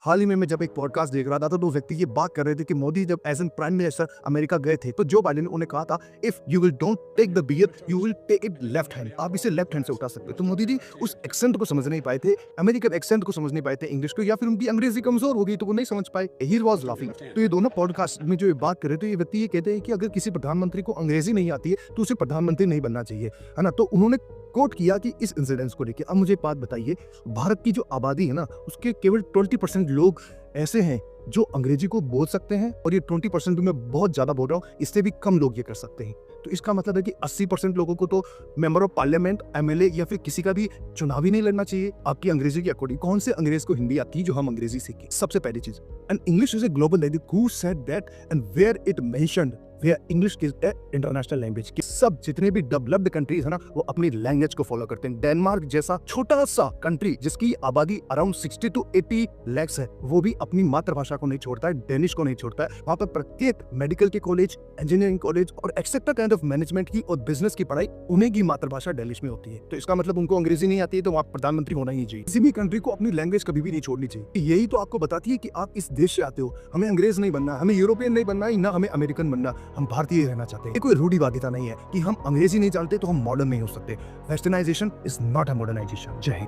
हाल ही में मैं जब एक पॉडकास्ट देख रहा था तो दो व्यक्ति ये बात कर रहे थे कि मोदी जब as an prime minister America गए थे तो जो बाइडेन उन्हें कहा था, if you will don't take the beer you will take it left hand, आप इसे लेफ्ट हैंड से उठा सकते हो। तो मोदी जी उस एक्सेंट को समझ नहीं पाए थे, अमेरिकन एक्सेंट को समझ नहीं पाए थे इंग्लिश को, या फिर उनकी अंग्रेजी कमजोर हो गई तो वो नहीं समझ पाए। He was laughing. तो ये दोनों पॉडकास्ट में जो ये बात कर रहे थे, ये व्यक्ति ये कहते हैं कि अगर किसी प्रधानमंत्री को अंग्रेजी नहीं आती है तो उसे प्रधानमंत्री नहीं बनना चाहिए, है ना। तो उन्होंने कोट किया कि इस इंसिडेंस को लेकर। अब मुझे एक बात बताइए, भारत की जो आबादी है ना उसके केवल 20% लोग ऐसे हैं जो अंग्रेजी को बोल सकते हैं, और ये 20% भी मैं बहुत ज्यादा बोल रहा हूँ, इससे भी कम लोग ये कर सकते हैं। तो इसका मतलब है कि 80% लोगों को तो मेंबर ऑफ पार्लियामेंट, एमएलए या फिर किसी का भी चुनाव ही नहीं लड़ना चाहिए आपकी अंग्रेजी के अकॉर्डिंग। कौन से अंग्रेज को हिंदी आती है जो हम अंग्रेजी सीखें? सबसे पहली चीज, and English is a global language, who said that and where it mentioned where English is an international language. कि सब जितने भी डेवलप्ड कंट्रीज है ना वो अपनी लैंग्वेज को फॉलो करते हैं। डेनमार्क जैसा छोटा सा कंट्री जिसकी आबादी अराउंड 60 to 80 lakhs है, वो भी अपनी मातृभाषा को नहीं छोड़ता है, डेनिश को नहीं छोड़ता है। वहाँ पर प्रत्येक मेडिकल के कॉलेज, इंजीनियरिंग कॉलेज और एक्सेट्रा काइंड ऑफ मैनेजमेंट की और बिजनेस की पढ़ाई उन्हें की मातृभाषा डेनिश में होती है। तो इसका मतलब उनको अंग्रेजी नहीं आती है तो वहाँ प्रधानमंत्री होना ही चाहिए। किसी भी कंट्री को अपनी लैंग्वेज कभी भी नहीं छोड़नी चाहिए। यही तो आपको बताती है कि आप इस देश से आते हो, हमें अंग्रेज नहीं बनना, हमें यूरोपियन नहीं बनना, ना हमें अमेरिकन बनना, हम भारतीय रहना चाहते हैं। कोई रूढ़िवादिता नहीं है कि हम अंग्रेजी नहीं जानते तो हम मॉडर्न नहीं हो सकते। Westernization is not a modernization. जय हिंद।